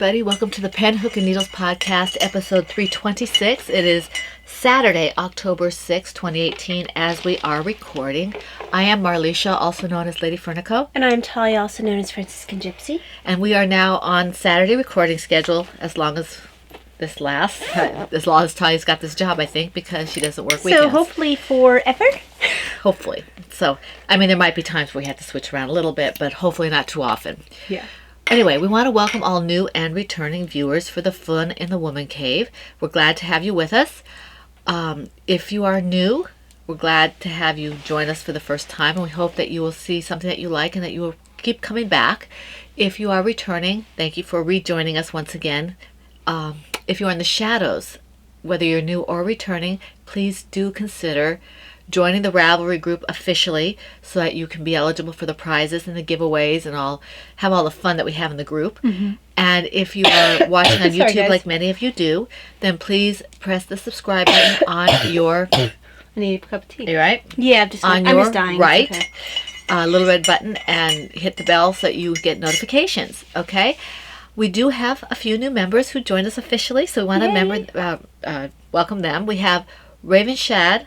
Everybody, welcome to the Pen, Hook, and Needles podcast, episode 326. It is Saturday, October 6, 2018, as we are recording. I am Marlisha, also known as Lady Fernico. And I'm Talia, also known as Franciscan Gypsy. And we are now on Saturday recording schedule as long as this lasts. As long as Talia's got this job, I think, because she doesn't work weekends. So hopefully forever? Hopefully. So, I mean, there might be times where we have to switch around a little bit, but hopefully not too often. Yeah. Anyway, we want to welcome all new and returning viewers for the Fun in the Woman Cave. We're glad to have you with us. If you are new, we're glad to have you join us for the first time, and we hope that you will see something that you like and that you will keep coming back. If you are returning, thank you for rejoining us once again. If you're in the shadows, whether you're new or returning, please do consider joining the Ravelry group officially so that you can be eligible for the prizes and the giveaways and have all the fun that we have in the group. Mm-hmm. And if you are watching on YouTube, like many of you do, then please press the subscribe button on your... I need a cup of tea. You right? Yeah, I'm just dying. Right, okay. Little red button, and hit the bell so that you get notifications, okay? We do have a few new members who joined us officially, so we want to welcome them. We have Raven Shad.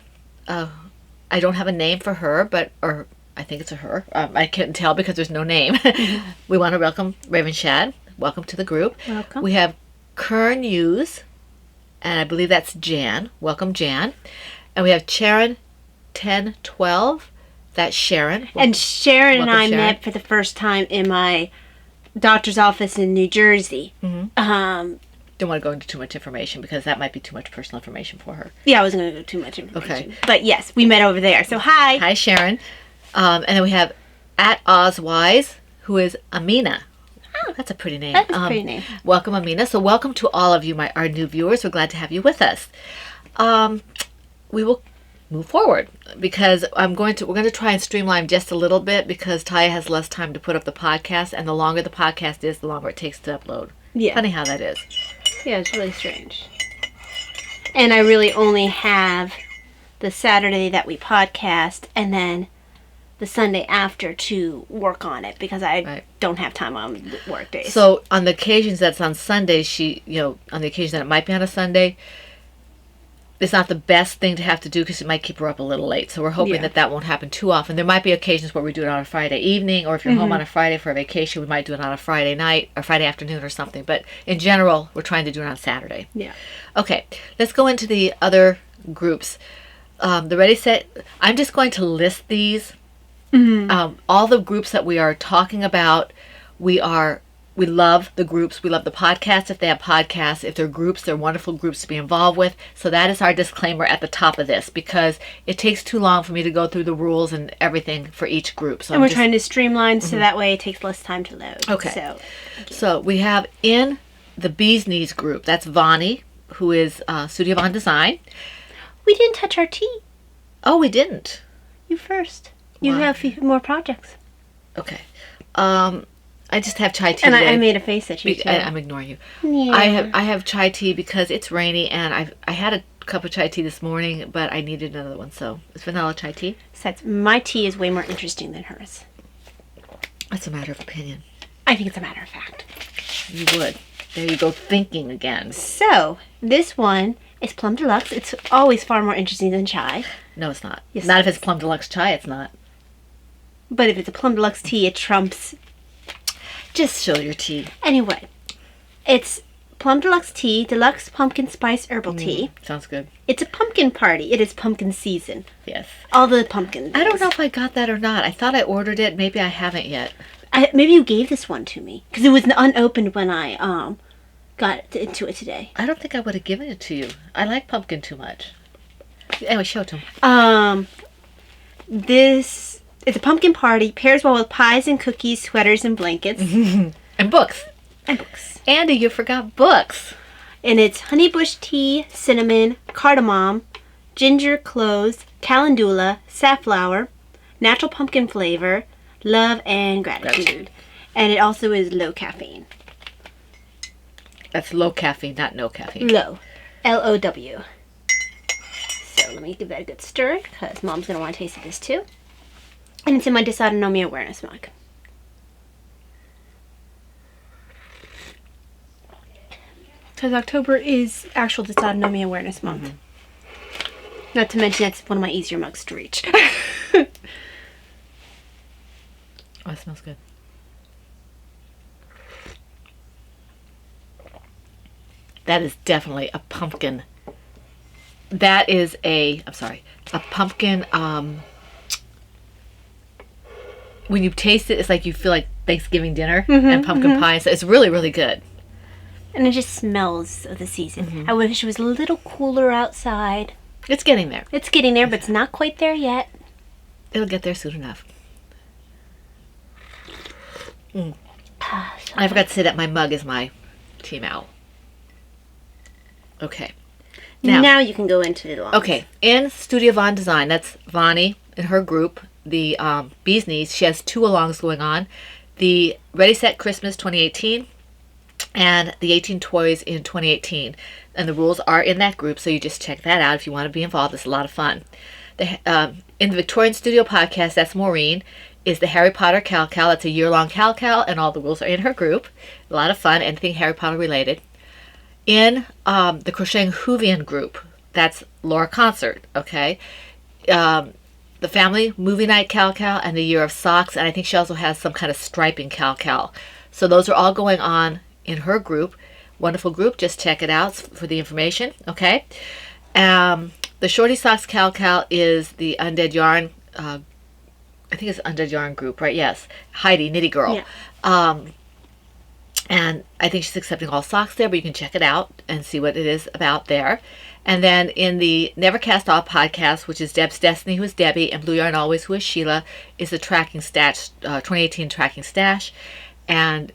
I don't have a name for her, or I think it's a her. I can't tell because there's no name. Mm-hmm. We want to welcome Raven Shad. Welcome to the group. Welcome. We have Kern Hughes, and I believe that's Jan. Welcome, Jan. And we have Sharon 1012. That's Sharon. And Sharon and I Sharon. met for the first time in my doctor's office in New Jersey. Mm-hmm. Don't want to go into too much information because that might be too much personal information for her. Yeah, I wasn't going to go too much information. Okay. But yes, we met over there. So hi. Hi, Sharon. And then we have at Ozwise, who is Amina. Oh, that's a pretty name. That's a pretty name. Welcome, Amina. So welcome to all of you, our new viewers. We're glad to have you with us. We will move forward because we're going to try and streamline just a little bit because Taya has less time to put up the podcast, and the longer the podcast is, the longer it takes to upload. Yeah. Funny how that is. Yeah, it's really strange. And I really only have the Saturday that we podcast and then the Sunday after to work on it because I don't have time on work days. So on the occasions that's on Sunday, on the occasion that it might be on a Sunday, it's not the best thing to have to do because it might keep her up a little late. So we're hoping that won't happen too often. There might be occasions where we do it on a Friday evening, or if you're home on a Friday for a vacation, we might do it on a Friday night or Friday afternoon or something. But in general, we're trying to do it on Saturday. Yeah. Okay, let's go into the other groups. The Ready, Set, I'm just going to list these. Mm-hmm. All the groups that we are talking about, we love the groups. We love the podcasts if they have podcasts. If they're groups, they're wonderful groups to be involved with. So that is our disclaimer at the top of this because it takes too long for me to go through the rules and everything for each group. So and we're trying to streamline so that way it takes less time to load. Okay. So we have in the Bee's Knees group, that's Vani, who is Studio Von Design. We didn't touch our tea. Oh, we didn't. You first. You have a few more projects. Okay. I just have chai tea and today. I made a face at you too. I'm ignoring you. Yeah. I have chai tea because it's rainy, and I had a cup of chai tea this morning, but I needed another one, so it's vanilla chai tea. Besides, my tea is way more interesting than hers. That's a matter of opinion. I think it's a matter of fact. You would. There you go, thinking again. So, this one is Plum Deluxe. It's always far more interesting than chai. No, it's not. Yes, not if it's Plum Deluxe chai, it's not. But if it's a Plum Deluxe tea, it trumps... Just show your tea. Anyway, it's Plum Deluxe tea, deluxe pumpkin spice herbal tea. Sounds good. It's a pumpkin party. It is pumpkin season. Yes. All the pumpkins. I don't know if I got that or not. I thought I ordered it. Maybe I haven't yet. Maybe you gave this one to me because it was unopened when I got into it today. I don't think I would have given it to you. I like pumpkin too much. Anyway, show it to him. This is a pumpkin party. Pairs well with pies and cookies, sweaters and blankets. And books. And books. Andy, you forgot books. And it's honeybush tea, cinnamon, cardamom, ginger, cloves, calendula, safflower, natural pumpkin flavor, love, and gratitude. And it also is low caffeine. That's low caffeine, not no caffeine. Low. L-O-W. So let me give that a good stir because Mom's going to want to taste this too. And it's in my dysautonomia awareness mug. Because October is actual Dysautonomia Awareness Month. Not to mention it's one of my easier mugs to reach. Oh, it smells good. That is definitely a pumpkin. That is a pumpkin, when you taste it, it's like you feel like Thanksgiving dinner and pumpkin pie. So it's really, really good. And it just smells of the season. I wish it was a little cooler outside. It's getting there. It's getting there, but it's not quite there yet. It'll get there soon enough. So I forgot to say that my mug is my Team Owl. Okay. now you can go into the lawn. Okay. In Studio Von Design, that's Vonnie and her group, the Bee's Knees. She has 2 alongs going on. The Ready Set Christmas 2018 and the 18 Toys in 2018. And the rules are in that group, so you just check that out if you want to be involved. It's a lot of fun. In the Victorian Studio podcast, that's Maureen, is the Harry Potter Cal-Cal. It's a year-long Cal-Cal, and all the rules are in her group. A lot of fun, anything Harry Potter related. In the Crocheting Whovian group, that's Laura Concert, okay? The Family Movie Night Cal-Cal and the Year of Socks, and I think she also has some kind of striping Cal-Cal. So those are all going on in her group. Wonderful group. Just check it out for the information, okay? The Shorty Socks Cal-Cal is the Undead Yarn, I think it's Undead Yarn group, right? Yes. Heidi, Nitty Girl. Yeah. And I think she's accepting all socks there, but you can check it out and see what it is about there. And then in the Never Cast Off podcast, which is Deb's Destiny, who is Debbie, and Blue Yarn Always, who is Sheila, is the tracking stash, 2018 tracking stash. And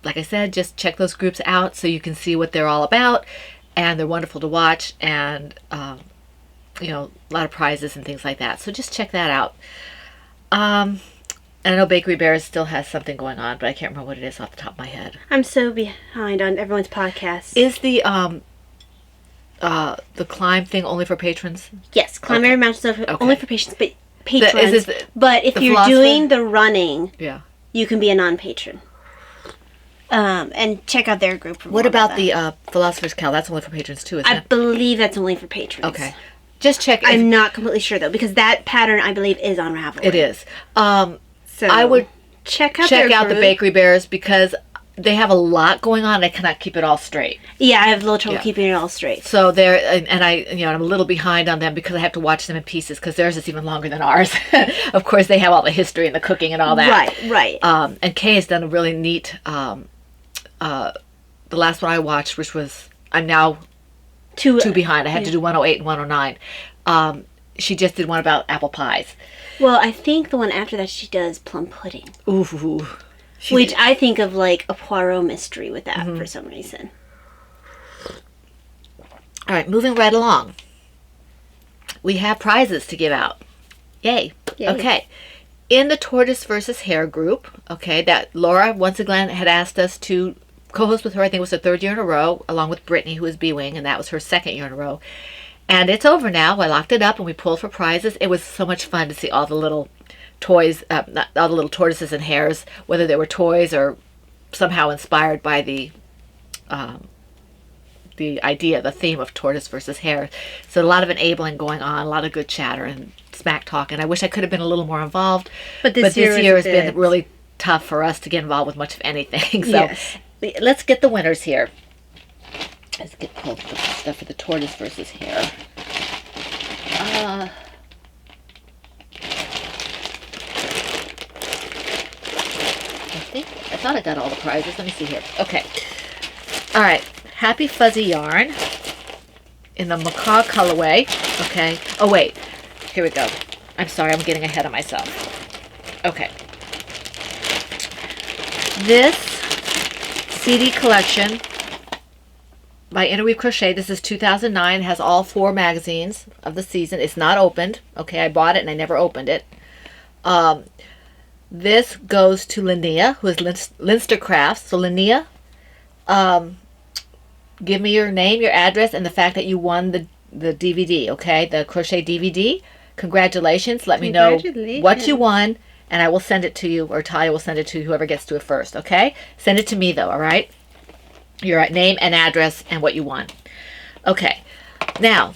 like I said, just check those groups out so you can see what they're all about. And they're wonderful to watch, and you know, a lot of prizes and things like that. So just check that out. And I know Bakery Bears still has something going on, but I can't remember what it is off the top of my head. I'm so behind on everyone's podcast. Is the climb thing only for patrons? Yes, Climb Every Mountain stuff only for patrons. Is but if you're doing the running, yeah, you can be a non-patron. And check out their group. What about the Philosopher's Cal? That's only for patrons too, isn't it? I believe that's only for patrons. Okay. Just check. I'm not completely sure though, because that pattern I believe is on Ravelry. It is. So I would check out the Bakery Bears because they have a lot going on. I cannot keep it all straight. Yeah, I have a little trouble keeping it all straight. So they're, and I'm a little behind on them because I have to watch them in pieces because theirs is even longer than ours. Of course, they have all the history and the cooking and all that. Right. And Kay has done a really neat. The last one I watched, which was I'm now two behind. I had to do 108 and 109. She just did one about apple pies. Well, I think the one after that she does plum pudding. Ooh. Which I think of like a Poirot mystery with that for some reason. All right, moving right along. We have prizes to give out. Yay. Okay. In the Tortoise versus Hare group, okay, that Laura once again had asked us to co-host with her. I think it was the 3rd year in a row, along with Brittany, who is B-Wing, and that was her 2nd year in a row. And it's over now. I locked it up and we pulled for prizes. It was so much fun to see all the little toys, all the little tortoises and hares, whether they were toys or somehow inspired by the idea, the theme of tortoise versus hare. So a lot of enabling going on, a lot of good chatter and smack talk. And I wish I could have been a little more involved. But this year has been really tough for us to get involved with much of anything. So let's get the winners here. Let's get pulled the stuff for the tortoise versus hare. I thought I got all the prizes. Let me see here. Okay. All right. Happy Fuzzy Yarn in the macaw colorway. Okay. Oh, wait. Here we go. I'm sorry. I'm getting ahead of myself. Okay. This CD collection by Interweave Crochet. This is 2009. It has all 4 magazines of the season. It's not opened. Okay, I bought it and I never opened it. This goes to Linnea, who is Linster Crafts. So Linnea, give me your name, your address, and the fact that you won the DVD, okay? The crochet DVD. Congratulations. Let me know what you won, and I will send it to you, or Talia will send it to whoever gets to it first, okay? Send it to me, though, all right? Your name and address and what you won. Okay. Now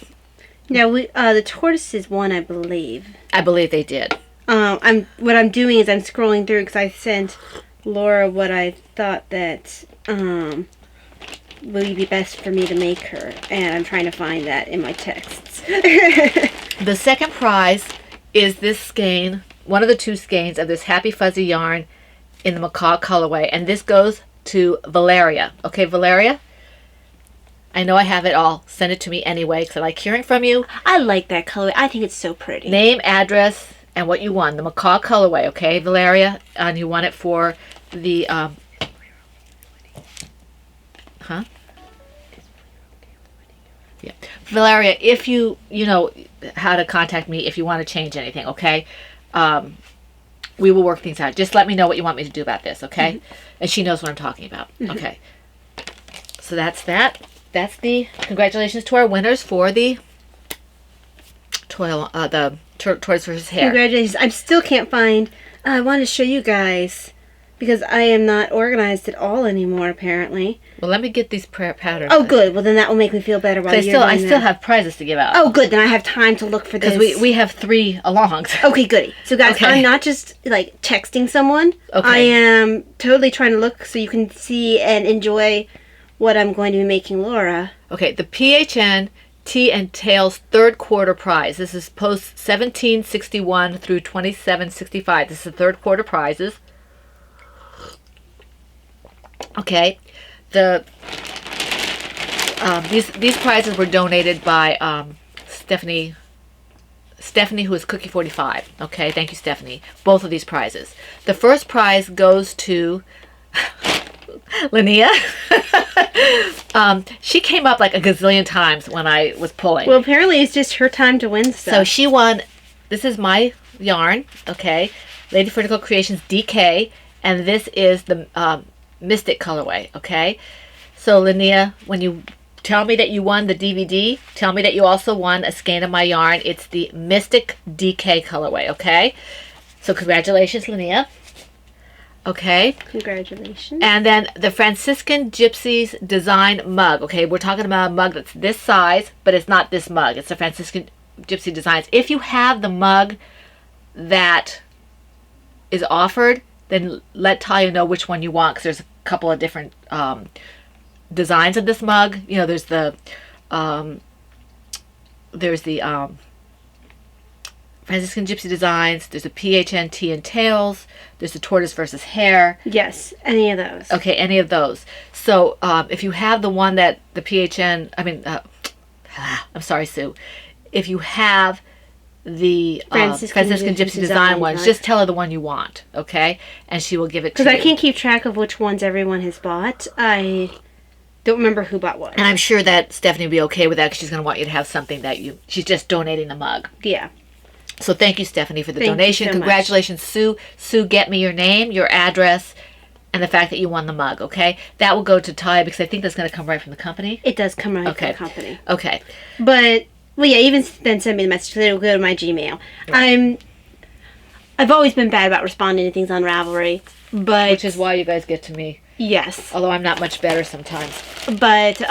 we the tortoises won, I believe. I believe they did. What I'm doing is I'm scrolling through because I sent Laura what I thought that would be best for me to make her, and I'm trying to find that in my texts. The second prize is this skein, one of the 2 skeins of this Happy Fuzzy yarn in the macaw colorway, and this goes to Valeria. Okay, Valeria? I know I have it all. Send it to me anyway because I like hearing from you. I like that colorway. I think it's so pretty. Name, address, and what you won. The macaw colorway, okay, Valeria? And you won it for the, Yeah. Valeria, if you know how to contact me if you want to change anything, okay? We will work things out. Just let me know what you want me to do about this, okay? Mm-hmm. And she knows what I'm talking about. Mm-hmm. Okay. So that's that. That's the congratulations to our winners for the Tortoise versus Hare. Congratulations. I still can't find. I want to show you guys because I am not organized at all anymore. Apparently. Well, let me get these patterns. Oh, good. Well, then that will make me feel better. While I still have prizes to give out. Oh, good. Then I have time to look for this. Because we have 3 alongs. Okay, goody. So, guys, okay. I'm not just like texting someone. Okay. I am totally trying to look so you can see and enjoy what I'm going to be making Laura. Okay, the PHN Tea and Tails 3rd quarter prize. This is post 1761 through 2765. This is the 3rd quarter prizes. Okay, these prizes were donated by Stephanie, who is Cookie 45. Okay, thank you, Stephanie. Both of these prizes. The first prize goes to Linnea. She came up like a gazillion times when I was pulling. Well, apparently it's just her time to win stuff. So she won. This is my yarn, okay? Lady Vertical Creations DK, and this is the Mystic colorway, okay? So Linnea, when you tell me that you won the DVD, tell me that you also won a skein of my yarn. It's the Mystic DK colorway, okay? So congratulations, Linnea. Okay. Congratulations. And then the Franciscan Gypsies Design mug. Okay, we're talking about a mug that's this size, but it's not this mug. It's the Franciscan Gypsy Designs. If you have the mug that is offered, then let Talia know which one you want, because there's a couple of different designs of this mug. You know, there's the Franciscan Gypsy Designs, there's a PHN Tea and Tails, there's the Tortoise versus Hare. Yes, any of those. Okay, any of those. So if you have the one that the PHN, I'm sorry, Sue. If you have the Franciscan Gypsy Design ones, just tell her the one you want, okay? And she will give it to you. Because I can't keep track of which ones everyone has bought. I don't remember who bought what. And I'm sure that Stephanie will be okay with that, because she's going to want you to have something that she's just donating the mug. Yeah. So thank you, Stephanie, for the donation. Congratulations, Sue. Sue, get me your name, your address, and the fact that you won the mug, okay? That will go to Talia, because I think that's going to come right from the company. It does come right from the company. Okay. But, well, yeah, even then send me the message. It'll go to my Gmail. Right. I've always been bad about responding to things on Ravelry, but... Which is why you guys get to me. Yes. Although I'm not much better sometimes. But,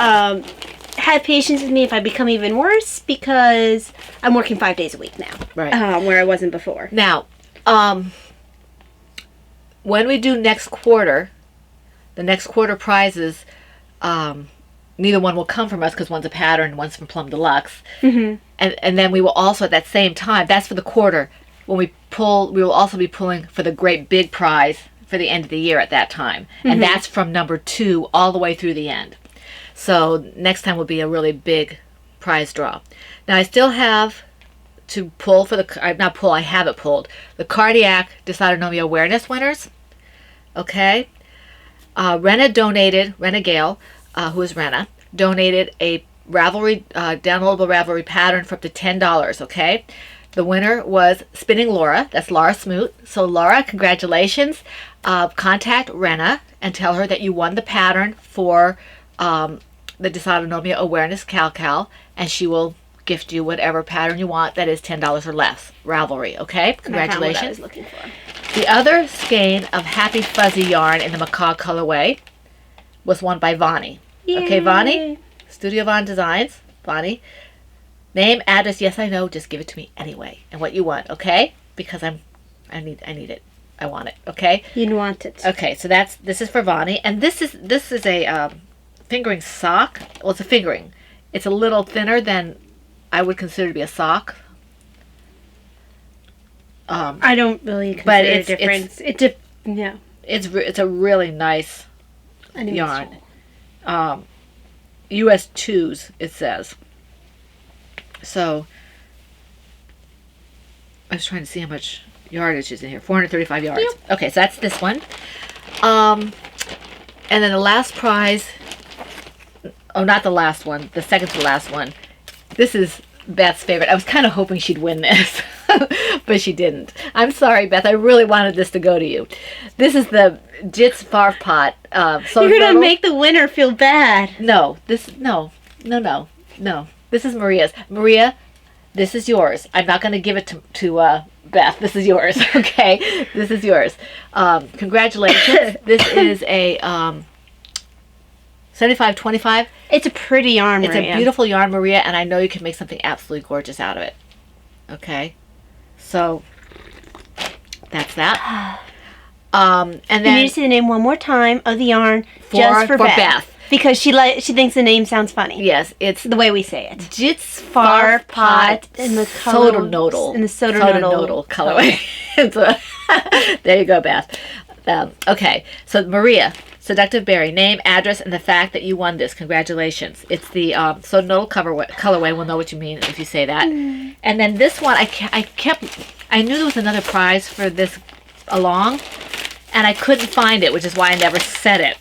have patience with me if I become even worse, because I'm working 5 days a week now. Right. Where I wasn't before. Now, when we do next quarter, the next quarter prizes, neither one will come from us, because one's a pattern and one's from Plum Deluxe. Mm-hmm. And then we will also, at that same time, that's for the quarter, when we pull, we will also be pulling for the great big prize for the end of the year at that time. Mm-hmm. And that's from number 2 all the way through the end. So next time will be a really big prize draw. Now I still have to pull for I have it pulled. The Cardiac Dysautonomia Awareness winners. Okay. Rena Gale, who is Rena, donated a Ravelry, downloadable Ravelry pattern for up to $10, okay? The winner was Spinning Laura. That's Laura Smoot. So Laura, congratulations. Contact Rena and tell her that you won the pattern for the Dysautonomia Awareness Cal, and she will gift you whatever pattern you want that is $10 or less. Ravelry, okay? Congratulations. I was looking for. The other skein of Happy Fuzzy yarn in the macaw colorway was won by Vonnie. Okay, Yay. Vonnie, Studio Von Designs, Vonnie. Name, address, yes, I know, just give it to me anyway. And what you want, okay? Because I need it. I want it, okay? You want it. Okay, so this is for Vonnie. And this is a fingering sock. Well, it's a fingering. It's a little thinner than I would consider to be a sock. I don't really consider but a difference. No. It's a really nice yarn. US 2s, it says. So, I was trying to see how much yardage is in here. 435 yards. Yep. Okay, so that's this one. And then the last prize, oh, not the last one, the second to the last one. This is Beth's favorite. I was kind of hoping she'd win this, but she didn't. I'm sorry, Beth. I really wanted this to go to you. This is the Jits Farf Pot. You're going to make the winner feel bad. No. This is Maria's. Maria, this is yours. I'm not going to give it to Beth. This is yours, okay? This is yours. Congratulations. This is a 75-25. It's a pretty yarn, Maria. It's a beautiful yarn, Maria, and I know you can make something absolutely gorgeous out of it. Okay? So, that's that. And then... You need to say the name one more time of the yarn just for Beth. Because she thinks the name sounds funny. Yes, it's the way we say it. Jits Farf Pot in the Sodonodal. In the Sodonodal colorway. There you go, Beth. Okay, so Maria, Seductive Berry, name, address, and the fact that you won this. Congratulations. It's the Sodonodal colorway. We'll know what you mean if you say that. And then this one, I knew there was another prize for this along, and I couldn't find it, which is why I never said it.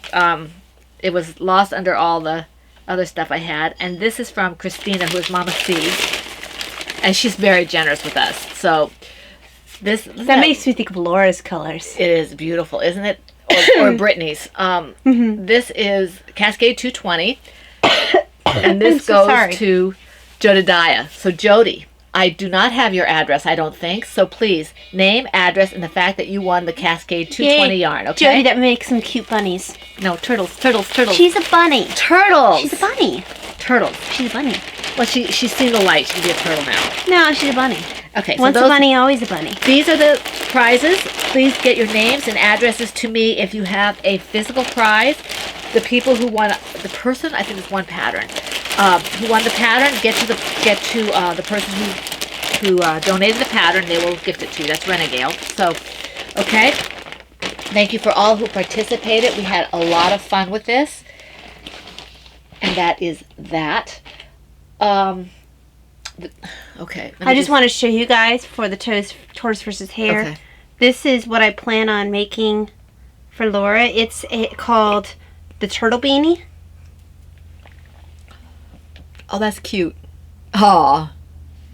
It was lost under all the other stuff I had. And this is from Christina, who is Mama C. And she's very generous with us. So that makes me think of Laura's colors. It is beautiful, isn't it? Or Brittany's. This is Cascade 220. And this goes to Jodidiah. So Jody, I do not have your address, I don't think. So please, name, address, and the fact that you won the Cascade 220 yarn, okay? Jody, that makes some cute bunnies. No, turtles. She's a bunny. Turtles! She's a bunny. Turtles. She's a bunny. Well, she's seen the light. She can be a turtle now. No, she's a bunny. Okay, Once a bunny, always a bunny. These are the prizes. Please get your names and addresses to me if you have a physical prize. The people who won, the person, I think it's one pattern, who won the pattern, get to the person who donated the pattern. They will gift it to you. That's Renegale. So, okay. Thank you for all who participated. We had a lot of fun with this. And that is that. Okay. I just want to show you guys for the tortoise versus hare. Okay. This is what I plan on making for Laura. It's called the turtle beanie. Oh, that's cute. Aw.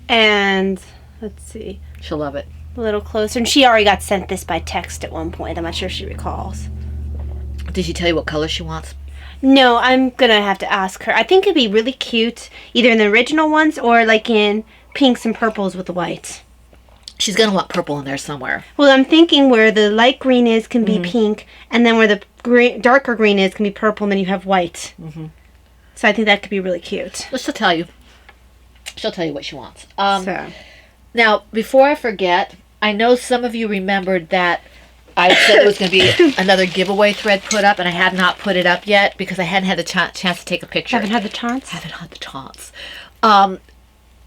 And let's see. She'll love it. A little closer. And she already got sent this by text at one point. I'm not sure if she recalls. Did she tell you what color she wants? No, I'm going to have to ask her. I think it'd be really cute, either in the original ones or like in pinks and purples with the whites. She's going to want purple in there somewhere. Well, I'm thinking where the light green is can be pink, and then where the darker green is can be purple, and then you have white. So I think that could be really cute. Well, she'll tell you. She'll tell you what she wants. So. Now, before I forget, I know some of you remembered that I said there was going to be another giveaway thread put up, and I have not put it up yet because I hadn't had the chance to take a picture. Haven't had the chance? Haven't had the chance.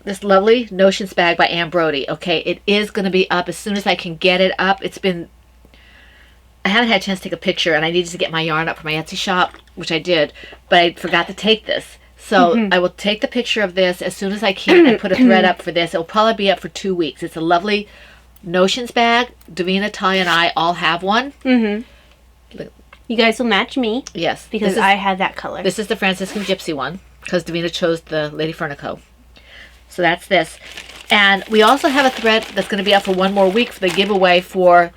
This lovely Notions bag by Ann Brody. Okay, it is going to be up as soon as I can get it up. I haven't had a chance to take a picture, and I needed to get my yarn up for my Etsy shop, which I did, but I forgot to take this. So I will take the picture of this as soon as I can and put a thread up for this. It'll probably be up for 2 weeks. It's a lovely Notions bag. Davina, Talia, and I all have one. You guys will match me. Yes. Because I had that color. This is the Franciscan Gypsy one, because Davina chose the Lady Furnico. So that's this. And we also have a thread that's going to be up for 1 more week for the giveaway for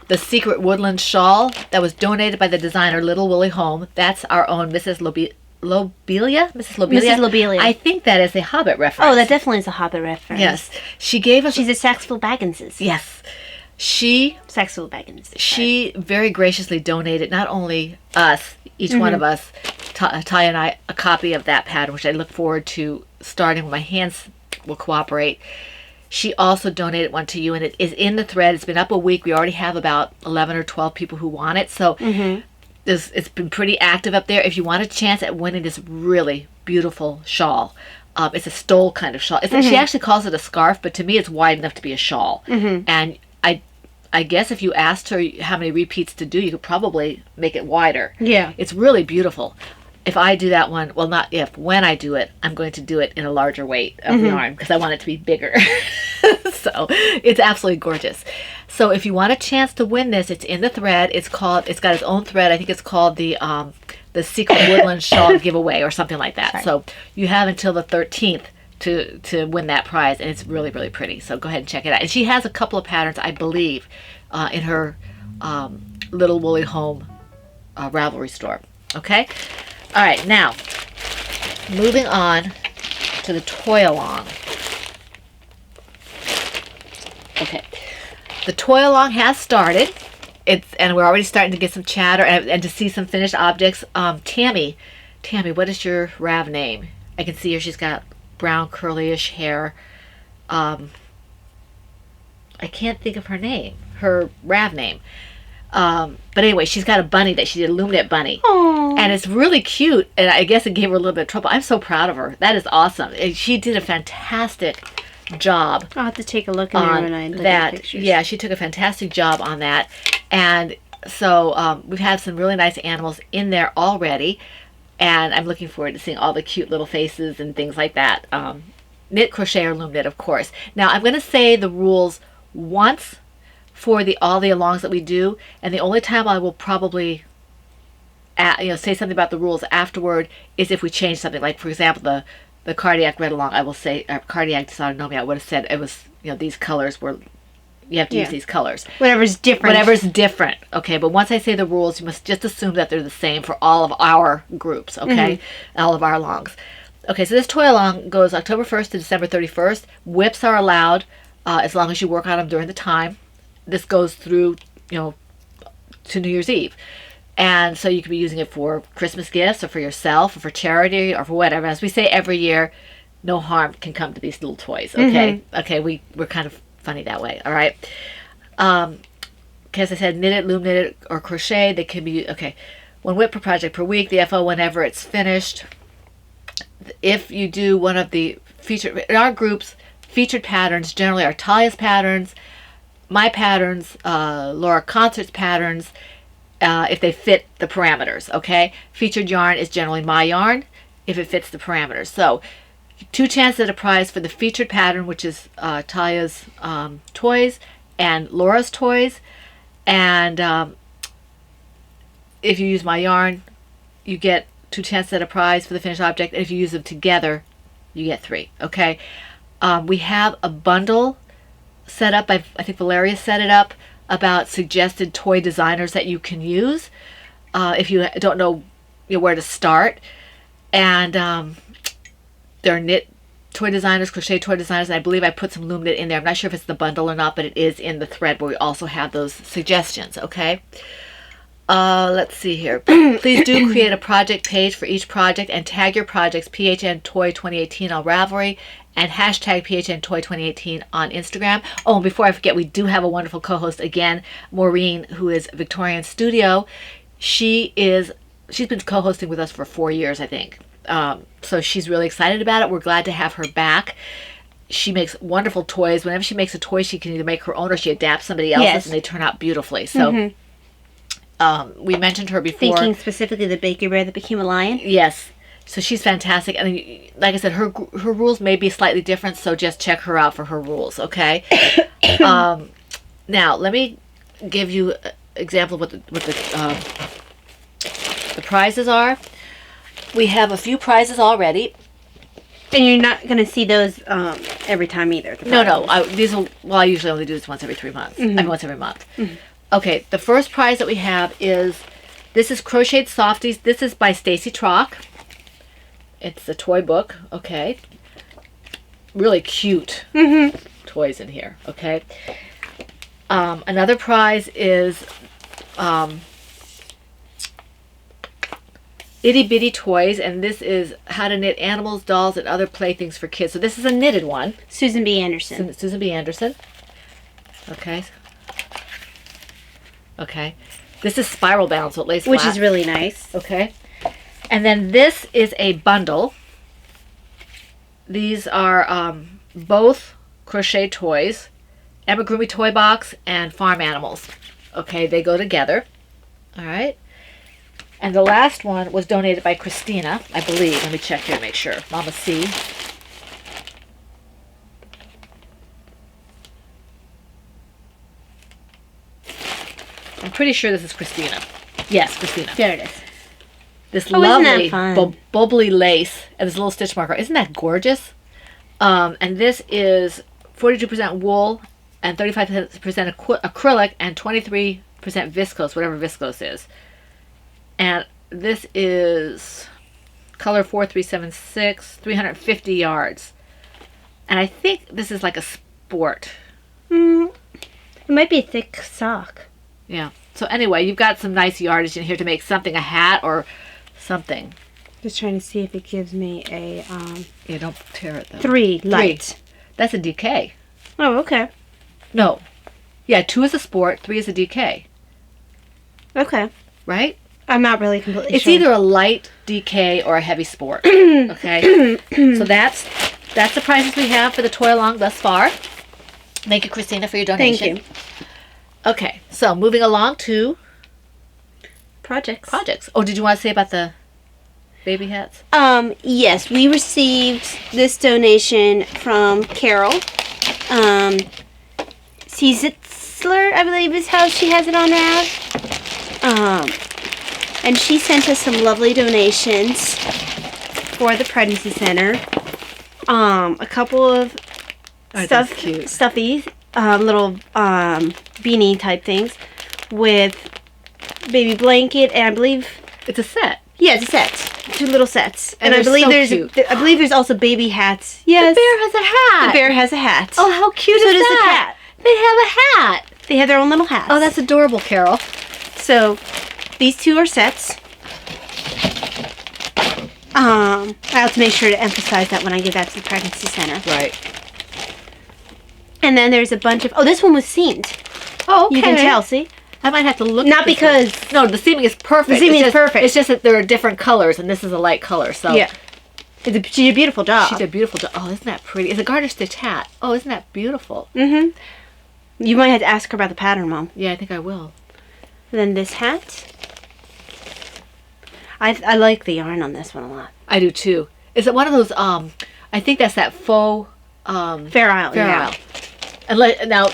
the Secret Woodland Shawl that was donated by the designer Little Willie Home. That's our own Mrs. Lobelia? Mrs. Lobelia. I think that is a Hobbit reference. Oh, that definitely is a Hobbit reference. Yes. She gave us... She's a Saxville Bagginses. Yes. Saxville Bagginses. She very graciously donated not only us, each one of us, Talia and I a copy of that pattern, which I look forward to starting when my hands will cooperate. She also donated one to you, and it is in the thread. It's been up a week. We already have about 11 or 12 people who want it. So it's been pretty active up there. If you want a chance at winning this really beautiful shawl, it's a stole kind of shawl. She actually calls it a scarf, but to me it's wide enough to be a shawl. And I guess if you asked her how many repeats to do, you could probably make it wider. Yeah. It's really beautiful. If I do that one, well, not if, when I do it, I'm going to do it in a larger weight of yarn because I want it to be bigger. So it's absolutely gorgeous. So if you want a chance to win this, it's in the thread. It's got its own thread. I think it's called the Secret Woodland Shawl Giveaway or something like that. Right. So you have until the 13th to win that prize, and it's really, really pretty. So go ahead and check it out. And she has a couple of patterns, I believe, in her Little Woolly Home Ravelry store. Okay? All right, now, moving on to the toy along. Okay, the toy along has started. And we're already starting to get some chatter and to see some finished objects. Tammy, what is your Rav name? I can see her. She's got brown curly-ish hair. I can't think of her name, her Rav name. But anyway, she's got a bunny that she did, a Luminate bunny. Aww. And it's really cute, and I guess it gave her a little bit of trouble. I'm so proud of her. That is awesome. And she did a fantastic job. I'll have to take a look in there when I look at pictures. Yeah, she took a fantastic job on that. And so we've had some really nice animals in there already, and I'm looking forward to seeing all the cute little faces and things like that. Knit, crochet, or loom knit, of course. Now, I'm going to say the rules once for all the alongs that we do, and the only time I will probably say something about the rules afterward is if we change something. Like, for example, the cardiac read along, I will say, cardiac dysautonomia, I would have said it was, these colors were, you have to use these colors. Whatever's different. Okay, but once I say the rules, you must just assume that they're the same for all of our groups, okay? All of our alongs. Okay, so this toy along goes October 1st to December 31st. Whips are allowed as long as you work on them during the time. This goes through, to New Year's Eve. And so you could be using it for Christmas gifts or for yourself or for charity or for whatever. As we say every year, no harm can come to these little toys, okay? Okay, we're kind of funny that way, all right? As I said, knit it, loom knit it, or crochet. They can be, one whip per project per week, the FO whenever it's finished. If you do one of the featured, in our groups, featured patterns generally are Talia's patterns, my patterns, Laura Concert's patterns, if they fit the parameters, okay? Featured yarn is generally my yarn if it fits the parameters. So 2 chances at a prize for the featured pattern, which is Talia's toys and Laura's toys. And if you use my yarn, you get 2 chances at a prize for the finished object. And if you use them together, you get 3, okay? We have a bundle set up. I think Valeria set it up about suggested toy designers that you can use if you don't know where to start. And there are knit toy designers, crochet toy designers, and I believe I put some loom knit in there. I'm not sure if it's the bundle or not, but it is in the thread where we also have those suggestions, okay? Let's see here. Please do create a project page for each project and tag your projects PHN Toy 2018 on Ravelry and hashtag PHN Toy 2018 on Instagram. Oh, and before I forget, we do have a wonderful co-host again, Maureen, who is Victorian Studio. She's been co-hosting with us for 4 years, I think. So she's really excited about it. We're glad to have her back. She makes wonderful toys. Whenever she makes a toy, she can either make her own or she adapts somebody else's, and they turn out beautifully. So we mentioned her before. Thinking specifically the Bakery Bear that became a lion? Yes. So she's fantastic. And like I said, her rules may be slightly different, so just check her out for her rules, okay? Now, let me give you an example of what the prizes are. We have a few prizes already. And you're not going to see those every time either? No. I usually only do this once every 3 months. I mean, once every month. Okay, the first prize that we have is, this is Crocheted Softies. This is by Stacy Trock. It's a toy book, okay? Really cute toys in here, okay? Another prize is Itty Bitty Toys, and this is How to Knit Animals, Dolls, and Other Playthings for Kids. So this is a knitted one. Susan B. Anderson. Susan B. Anderson. Okay. Okay. This is spiral bound, so it lays Which flat. is really nice. Okay. And then this is a bundle. These are both crochet toys, Amigurumi Toy Box and Farm Animals. Okay, they go together. All right. And the last one was donated by Christina, I believe. Let me check here to make sure. Mama C. I'm pretty sure this is Christina. Yes, Christina. There it is. This Oh, isn't that lovely fun? bubbly lace and this little stitch marker. Isn't that gorgeous? And this is 42% wool and 35% acrylic and 23% viscose, whatever viscose is. And this is color 4376, 350 yards. And I think this is like a sport. It might be a thick sock. Yeah. So anyway, you've got some nice yardage in here to make something a hat or something. Just trying to see if it gives me a Yeah, don't tear it though. 3 light. That's a DK. Oh, okay. No. Yeah, 2 is a sport, 3 is a DK. Okay. Right? I'm not really completely It's sure. either a light DK or a heavy sport. Okay? So that's the prices we have for the toy along thus far. Thank you, Christina, for your donation. Thank you. Okay, so moving along to Projects. projects. Oh, did you want to say about the baby hats? Yes, we received this donation from Carol. Cietzler, I believe is how she has it on there. And she sent us some lovely donations for the pregnancy center. A couple of Oh, that's cute. stuffies, little beanie type things with baby blanket, and I believe It's a set. yeah, it's a set, 2 little sets, And I they're believe so there's cute. I believe there's also baby hats. Yes, The bear has a hat. the bear has a hat. Oh, how cute So is does the that? cat. They have a hat. They have their own little hats. Oh, that's adorable, Carol. So these 2 are sets. I have to make sure to emphasize that when I give that to the pregnancy center. Right. And then there's a bunch of this one was seamed. Oh, okay. You can tell, see? I might have to look. Not at this one. because No, the seaming is perfect. The seaming It's is just- perfect. It's just that there are different colors, and this is a light color. So yeah, she did a beautiful job. she did a beautiful job. Oh, isn't that pretty? It's a garter stitch hat. Oh, isn't that beautiful? Mm-hmm. You might have to ask her about the pattern, Mom. Yeah, I think I will. And then this hat. I like the yarn on this one a lot. I do too. Is it one of those? I think that's that faux. Fair Isle. Fair yeah. Isle. And now,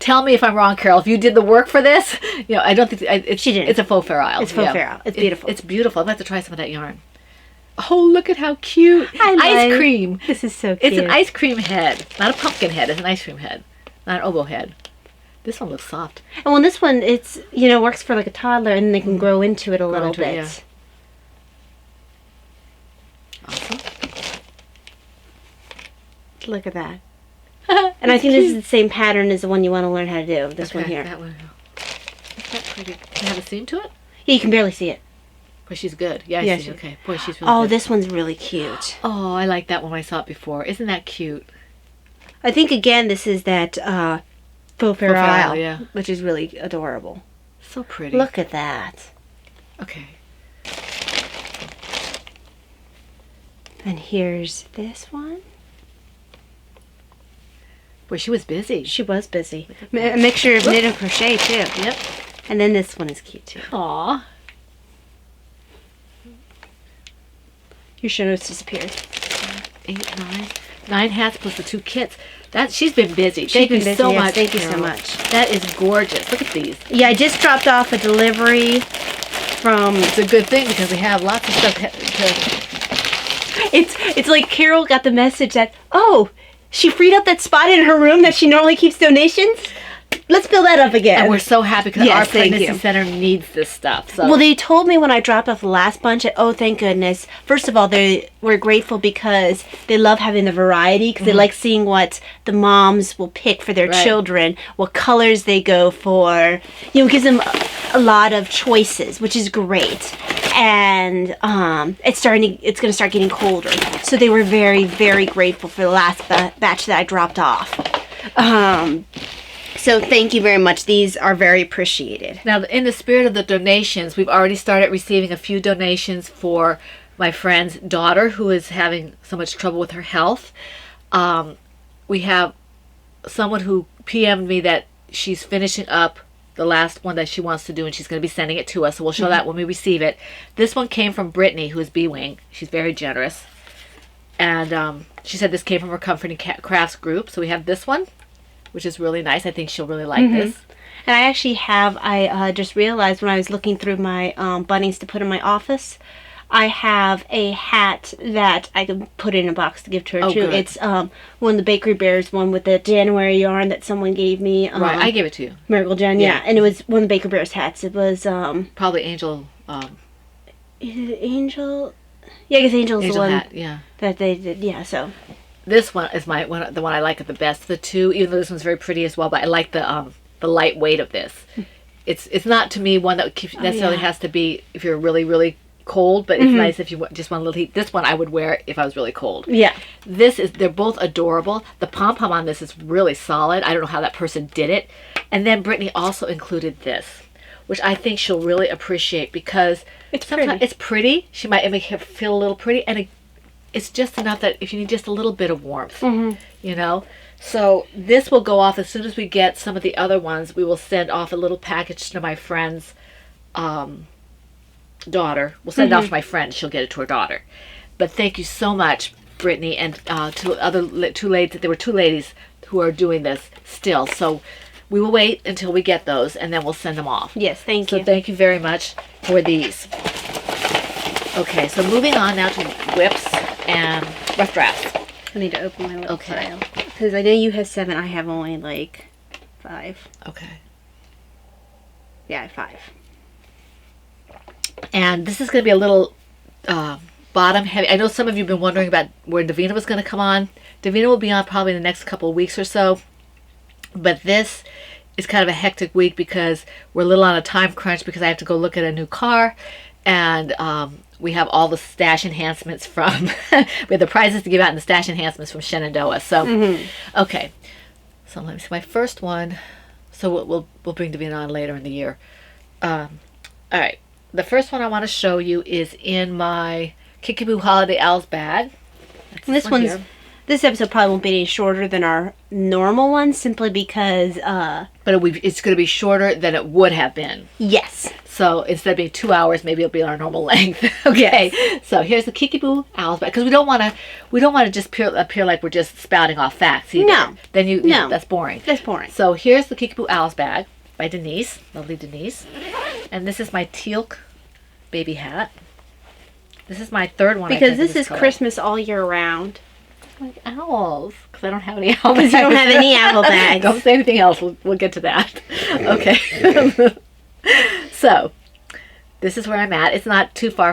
tell me if I'm wrong, Carol. If you did the work for this, I don't think She didn't. It's a faux Fair Isle. It's faux Fair Isle. It's beautiful. It's beautiful. I'm gonna have to try some of that yarn. Oh, look at how cute! I Ice like- cream. This is so cute. It's an ice cream head, not a pumpkin head. It's an ice cream head, not an oboe head. This one looks soft. And well, this one, it's, works for like a toddler and they can grow into it a little into it, bit. yeah. Awesome. Look at that. And I think this is the same pattern as the one you want to learn how to do. This one Okay, here. That one. Isn't that pretty? Can I have a seam to it? Yeah, you can barely see it. Boy, she's good. Yeah, I Yeah, see. she- Okay. Boy, she's really Oh, good. this one's really cute. Oh, I like that one when I saw it before. Isn't that cute? I think, again, this is that faux Fair Fair Isle, Isle, yeah. which is really adorable. So pretty. Look at that. Okay. And here's this one. Boy, she was busy. She was busy. A mixture of knit and crochet, too. Yep. And then this one is cute, too. Aw. Your show notes disappeared. 8, 9. 9 hats plus the 2 kits. She's been busy. She's Thank been you busy, so yes, much. thank you so Carol. much. That is gorgeous. Look at these. Yeah, I just dropped off a delivery from... It's a good thing because we have lots of stuff It's like Carol got the message that, oh, she freed up that spot in her room that she normally keeps donations. Let's fill that up again. and we're so happy because Yes, our thank pregnancy you. center needs this stuff. So Well, they told me when I dropped off the last bunch that, oh, thank goodness. First of all, they were grateful because they love having the variety, because they like seeing what the moms will pick for their Right. children, what colors they go for. It gives them a lot of choices, which is great. and it's going to start getting colder. So they were very, very grateful for the last batch that I dropped off. So thank you very much. These are very appreciated. Now, in the spirit of the donations, we've already started receiving a few donations for my friend's daughter who is having so much trouble with her health. We have someone who PM'd me that she's finishing up the last one that she wants to do, and she's going to be sending it to us, so we'll show that when we receive it. This one came from Brittany, who is B-Wing. She's very generous. And she said this came from her Comforting Crafts group. So we have this one, which is really nice. I think she'll really like this. And I actually have, I just realized when I was looking through my bunnies to put in my office, I have a hat that I can put in a box to give to her, too. Good. It's one of the Bakery Bears one with the January yarn that someone gave me. Right, I gave it to you. Miracle Jen, yeah. And it was one of the Baker Bears hats. It was... probably Angel... is it Angel? Yeah, I guess Angel's Angel the one hat, yeah. that they did. Yeah, so... This one is the one I like it the best of the two, even though this one's very pretty as well, but I like the light weight of this. It's not, to me, one that necessarily has to be if you're really, really cold, but it's nice if you just want a little heat. This one I would wear if I was really cold. Yeah. They're both adorable. The pom-pom on this is really solid. I don't know how that person did it. And then Brittany also included this, which I think she'll really appreciate because sometimes it's pretty. She might make it feel a little pretty, and it's just enough that if you need just a little bit of warmth, you know. So this will go off as soon as we get some of the other ones. We will send off a little package to my friend's daughter. We'll send it off to my friend. She'll get it to her daughter. But thank you so much, Brittany, and to the other two ladies. There were two ladies who are doing this still. So we will wait until we get those, and then we'll send them off. Yes, thank you. So thank you very much for these. Okay, so moving on now to whips and rough drafts. I need to open my little file. Because I know you have 7. I have only, like, 5. Okay. Yeah, I have 5. And this is going to be a little bottom heavy. I know some of you have been wondering about where Davina was going to come on. Davina will be on probably in the next couple of weeks or so. But this is kind of a hectic week because we're a little on a time crunch because I have to go look at a new car. And we have all the stash enhancements from... we have the prizes to give out and the stash enhancements from Shenandoah. So, okay. So let me see. My first one... So we'll bring Davina on later in the year. All right. The first one I want to show you is in my Kickapoo Holiday Owls bag. This episode probably won't be any shorter than our normal one, simply because... But it's going to be shorter than it would have been. Yes. So instead of being 2 hours, maybe it'll be our normal length. Okay. Yes. So here's the Kickapoo Owls bag, because we don't want to just appear like we're just spouting off facts either. No. Then that's boring. That's boring. So here's the Kickapoo Owls bag by Denise, lovely Denise, and this is my teal baby hat. This is my third one. Because this is color. Christmas all year round. Like owls, because I don't have any owl bags. You don't have any owl bags. Don't say anything else. We'll get to that. Okay. So, this is where I'm at. It's not too far from